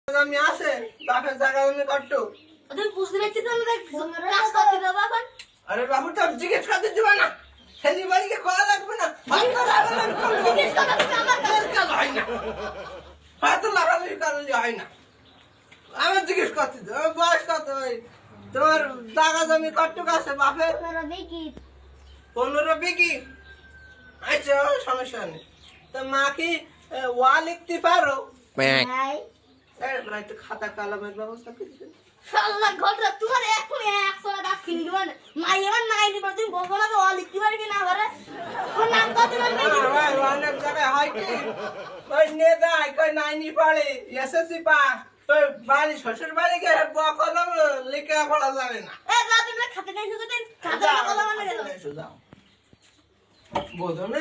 আমি আছে বাপের জায়গা আমি কট্টু তুমি বুঝতে পারছিস না কাজ করতে দাও বাবা। আরে বাবু তো জিজ্ঞেস করতে দিবা না ছেলে বাড়িকে করা লাগবে না জিজ্ঞেস করো তুমি আমার কাজ হয় না হয়তো লাগালি কারণে হয় না আমার জিজ্ঞেস করতে দাও বয়স কত ওই তোমার জায়গা জমি কট্টুক আছে বাপের 15 বিঘি আচ্ছা সমস্যা নেই তো মা কি ওয়া লিখতে পারো নাই একটু খাতা কলমের ব্যবস্থা করে দিন শালা ঘটরা তোমার এখন 100 টাকা কিনে দিবা না মাই আমার নাই দিবা তুমি বলবো না ও লিখতে পারবে কি না পারে কোন নাম কত বলবে অনেক জায়গায় হয় কি ওই নেতা কই নাইনি পারে এসএসসি পাস ওই বাড়ি শ্বশুর বাড়ি গিয়ে কলম লিখে পড়া যাবে না এ না তুমি খাতা নাই শুধু দিন খাতা কলম আনে গেল বোঝো না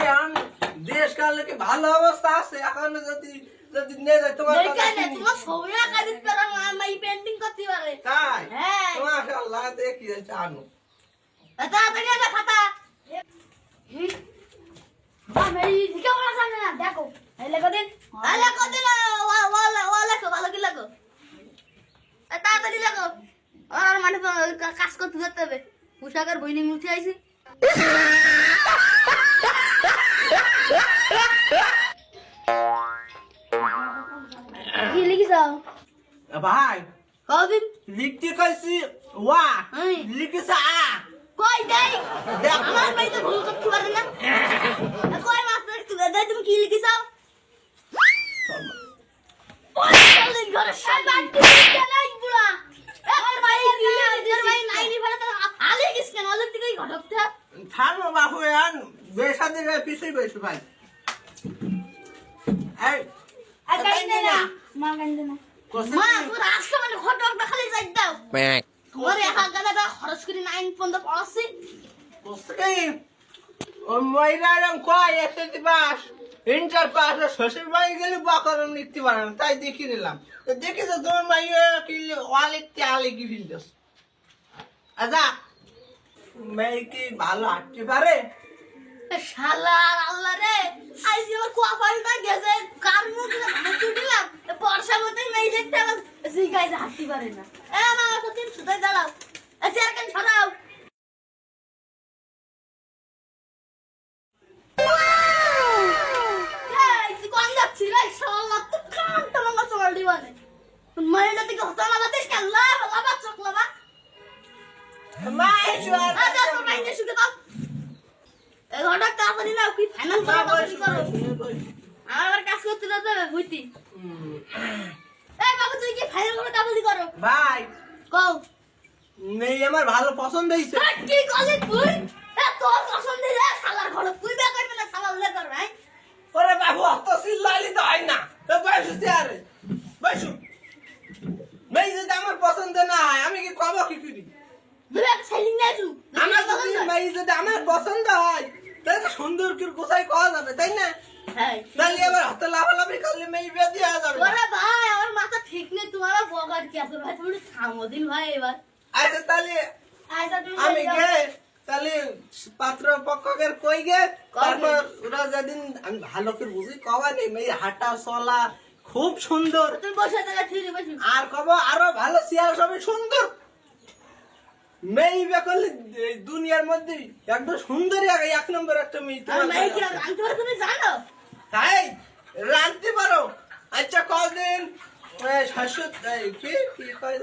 দেশ কালে কি ভালো অবস্থা আছে এখন যদি যদি নে যায় তোমার কথা কেন তোমার ছবি আঁকা দিতে পারো মাই পেন্টিং করতে পারে তাই হ্যাঁ মাশাআল্লাহ দেখি জানো এটা তাড়াতাড়ি না খাতা বামেই দিকে বলা যাবে না দেখো এই লেখো দিন ওয়া লেখো ভালো কি লেখো তাড়াতাড়ি লেখো আর মানে কাজ করতে যেতে হবে পোশাকের বইনিং উঠে আইছি কি লিখিস ভাই কদিন লিখতে কইছি ওয়া এই। লিখিস আ কই দেই আমার বাড়িতে ভুল করতে পারে না কই মাত্র একটু দেই তুমি কি লিখিস ওই চলেন ঘরে শান্তি নাই বুড়া আমার ভাই নিজের ভাই নাই নি ফেলে তো আলে কিস কেন আলে থেকে ঘটকতে থামো বাবু ইয়ান বেশাদি পিছই বসে ভাই এই আর গাইতে না মা গাইতে না কোসে মা তোর আজকে মানে ঘটকটা খালি যাই দাও তোমার একা গাদা খরচ করে 9 পর্যন্ত পড়াচ্ছি কোসে ও ময়রারম কয় এসএসসি পাস ইন্টার পাস শ্বশুর বাড়ি গেলে বাকরম লিখতে পারে না তাই দেখি নিলাম তো দেখি তো তোমার মাইয়া কি ওয়ালিতে আলে কি ফিলদস আচ্ছা মেয়ে কি ভালো হাঁটতে পারে শালা আল্লাহ রে আইজ আমার কোয়াপালটা গেছে কার মুখে হাঁটু দিলাম বর্ষা মতে মেই দেখতে আমার জিগাই হাঁটতে পারে না এ মা তো তিন সুতাই দাঁড়াও আচ্ছা এখন ছড়াও এই কোন যাচ্ছি রে শালা তো কানটা মামা চড় দিবানে মাইটা থেকে হতো না বাতিস কাল্লা বাবা চকলাবা মাই জোয়ার আচ্ছা তো মাইনে শুকে দাও এই ঘন্টা কাপড়ি নাও কি ফাইনাল করো আমার কাজ করতে দাও বুঝতি এই বাবু তুই কি ফাইনাল করে কাপড়ি করো ভাই কও মেয়ে আমার ভালো পছন্দ হইছে কি কলে তুই এ তোর পছন্দ রে শালার ঘর তুই বে করবি না শালা উলে কর ভাই ওরে বাবু অত চিল্লাইলি তো হয় না তো বসু আরে বসু মেয়ে যদি আমার পছন্দ না হয় আমি কি কব কি করি তুই এক সেলিং না তুই আমার যদি মেয়ে যদি আমার পছন্দ হয় তাহলে তো সুন্দর করে কোথায় কওয়া যাবে তাই না হ্যাঁ তাহলে আবার হাতে লাফালাফি করলে মেয়ে বিয়ে দেওয়া যাবে না। ওরে ভাই আমার মাথা ঠিক নেই তোমার বগার কি আছে ভাই তুমি থামো দিন ভাই এবার আচ্ছা তাহলে আচ্ছা তুমি আমি গে তাহলে পাত্র পক্ষকের কই গে তারপর ওরা যেদিন আমি ভালো করে বুঝি কওয়া নেই মেয়ে হাঁটা চলা খুব সুন্দর তুমি বসে থাকা ঠিক বসে আর কব আরো ভালো চেয়ার সবই সুন্দর মেয়ে বিয়ে করলে এই দুনিয়ার মধ্যে একদম সুন্দরী আগে 1 নম্বর একটা মেয়ে আর তোমার ভাই কি কাছে আছে। আনতে পারো তুমি জানো তাই রাঁধতে পারো আচ্ছা কদিন শাশুড় কি কি কয়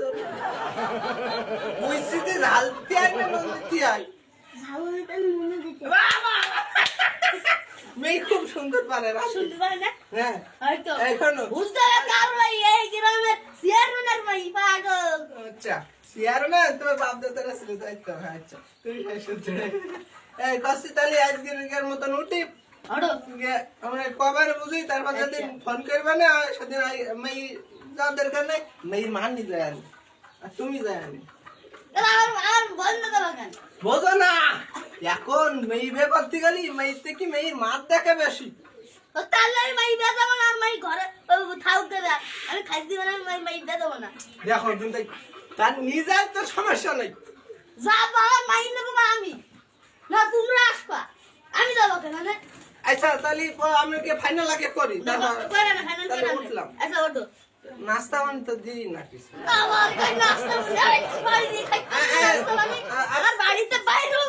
বুঝছিতে ঝালতে আইবে নন্দিতে আই ভালো এটা মনে দিতে মেয়ে খুব সুন্দর পারে না শুনতে পারে না হ্যাঁ হয়তো এখনো বুঝতে কার ভাই এই গ্রামের চেয়ারম্যানের ভাই পাগল আচ্ছা চেয়ারম্যান তোমার বাপ দাদারা ছিল তাই তো হ্যাঁ, আচ্ছা তুই শাশুড় এই কষ্ট তাহলে আজকের মতন উঠি হড়ো আমরা কবার বুঝি তারপর যেদিন ফোন করবে না সেদিন মেয়ে যাওয়ার দরকার নেই মেয়ের মান নি যায় আনি আর তুমি যায় আনি তাহলে আর বল না তো কেন বোঝো না এখন মেয়ে বিয়ে করতে গেলি মেয়েতে কি মেয়ের মাত দেখে বেশি তো তাহলে আমি মাই দে দেবো না মাই ঘরে থাউক দেবে আমি খাই দিব না মাই মাই দে দেবো না দেখো কিন্তু তার নিজের তো সমস্যা নেই যা বাবা মাই নেবো না আমি না তোমরা আসবা আমি যাবো কেন মানে আচ্ছা তাহলে আমরা কি ফাইনাল আগে করি তারপর করে না ফাইনাল তাহলে করে উঠলাম আচ্ছা ওঠো নাস্তা মানে তো দিই না কিছু। আমার গায়ে নাস্তা বাড়ি দিয়ে খাই নাস্তা মানে আর বাড়িতে বাইরেও